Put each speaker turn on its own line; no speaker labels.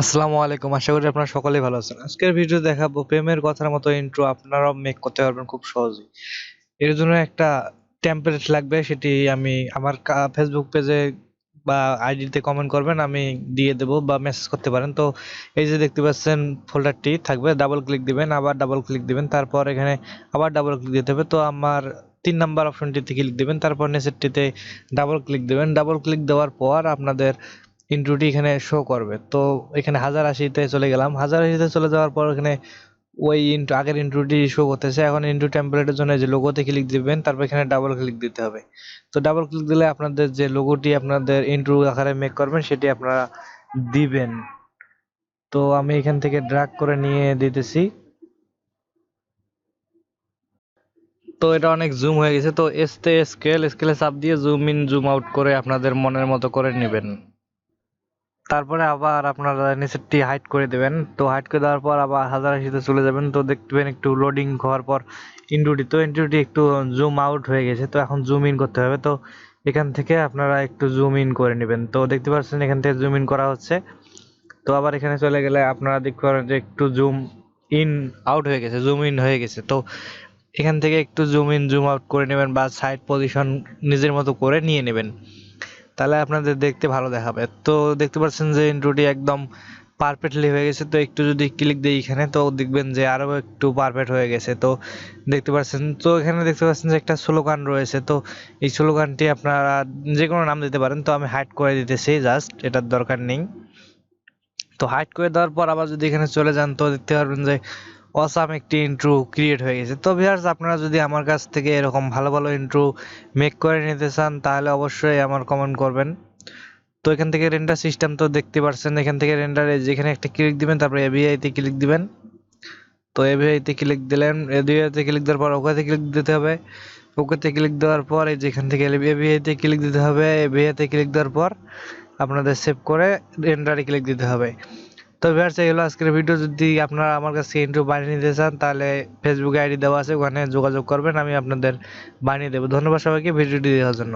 আসসালামু আলাইকুম। আশা করি আপনারা সকলেই ভালো আছেন। আজকের ভিডিও দেখাবো প্রেমের কথার মতো ইন্ট্রো আপনারাও মেক করতে পারবেন খুব সহজেই। এর জন্য একটা টেমপ্লেট লাগবে, সেটি আমি আমার ফেসবুক পেজে বা আইডিতে কমেন্ট করবেন, আমি দিয়ে দেবো বা মেসেজ করতে পারেন। তো এই যে দেখতে পাচ্ছেন ফোল্ডারটি থাকবে, ডাবল ক্লিক দিবেন, আবার ডাবল ক্লিক দিবেন, তারপর এখানে আবার ডাবল ক্লিক দিতে হবে। তো আমার 3 নাম্বার অপশনটিতে ক্লিক দিবেন, তারপর নিচেরটিতে ডাবল ক্লিক দিবেন। ডাবল ক্লিক দেওয়ার পর আপনাদের ইন্ট্রোটি এখানে শো করবে। তো এখানে 1080 চলে গেলাম। 1080 চলে যাওয়ার পর এখানে ওই ইন্ট্রো আগের ইন্ট্রোটি শো করতেছে। এখন ইন্ট্রো টেমপ্লেটের জন্য যে লোগোতে ক্লিক দিবেন, তারপর এখানে ডাবল ক্লিক দিতে হবে। তো ডাবল ক্লিক দিলে আপনাদের যে লোগোটি আপনাদের ইন্ট্রো আকারে মেক করবেন সেটি আপনারা দিবেন। তো আমি এখান থেকে ড্র্যাগ করে নিয়ে দিতেছি। তো এটা অনেক জুম হয়ে গেছে। তো এসতে স্কেলে চাপ দিয়ে জুম ইন জুম আউট করে আপনাদের মনের মতো করে নেবেন। তারপরে আবার আপনারা নিচেরটি হাইড করে দেবেন। তো হাইড করে দেওয়ার পর আবার 1080 চলে যাবেন। তো দেখবেন একটু লোডিং হওয়ার পর ইন্ট্রোটি একটু জুম আউট হয়ে গেছে। তো এখন জুম ইন করতে হবে। তো এখান থেকে আপনারা একটু জুম ইন করে নেবেন। তো দেখতে পাচ্ছেন এখান থেকে জুম ইন করা হচ্ছে। তো আবার এখানে চলে গেলে আপনারা দেখতে পারেন যে একটু জুম ইন আউট হয়ে গেছে, জুম ইন হয়ে গেছে। তো এখান থেকে একটু জুম ইন জুম আউট করে নেবেন বা সাইড পজিশন নিজের মতো করে নিয়ে নেবেন, তাহলে আপনাদের দেখতে ভালো দেখাবে। তো দেখতে পাচ্ছেন যে ইন্ট্রোটি একদম পারফেক্টলি হয়ে গেছে। তো একটু যদি ক্লিক দিই এখানে, তো দেখবেন যে আরো একটু পারফেক্ট হয়ে গেছে। তো দেখতে পাচ্ছেন, তো এখানে দেখতে পাচ্ছেন যে একটা স্লোগান রয়েছে। তো এই স্লোগানটি আপনারা যে কোনো নাম দিতে পারেন। তো আমি হাইড করে দিতেছি, জাস্ট এটার দরকার নেই। তো হাইড করে দেওয়ার পর আবার যদি এখানে চলে যান, তো দেখতে পারবেন যে অসাম একটি ইন্ট্রো ক্রিয়েট হয়ে গেছে। তো ভিউয়ার্স, আপনারা যদি আমার কাছ থেকে এরকম ভালো ভালো ইন্ট্রো মেক করে নিতে চান, তাহলে অবশ্যই আমার কমেন্ট করবেন। তো এখান থেকে রেন্ডার সিস্টেম তো দেখতে পাচ্ছেন, এখান থেকে রেন্ডারে যেখানে একটা ক্লিক দিবেন, তারপরে এভিআই তে ক্লিক দিবেন। তো এভিআই তে ক্লিক দিলেন, এভিআই তে ক্লিক দেওয়ার পর ওকেতে ক্লিক দিতে হবে। ওকেতে ক্লিক দেওয়ার পর এই যেখান থেকে এভিআই তে ক্লিক দিতে হবে। এভিআই তে ক্লিক দেওয়ার পর আপনাদের সেভ করে রেন্ডারে ক্লিক দিতে হবে। তো ভিউয়ার্স, এই হলো আজকের ভিডিও। যদি আপনারা আমার কাছে ইন্ট্রো বানিয়ে নিতে চান, তাহলে ফেসবুকে আইডি দেওয়া আছে, ওখানে যোগাযোগ করবেন, আমি আপনাদের বানিয়ে দেবো। ধন্যবাদ সবাইকে ভিডিওটি দেওয়ার জন্য।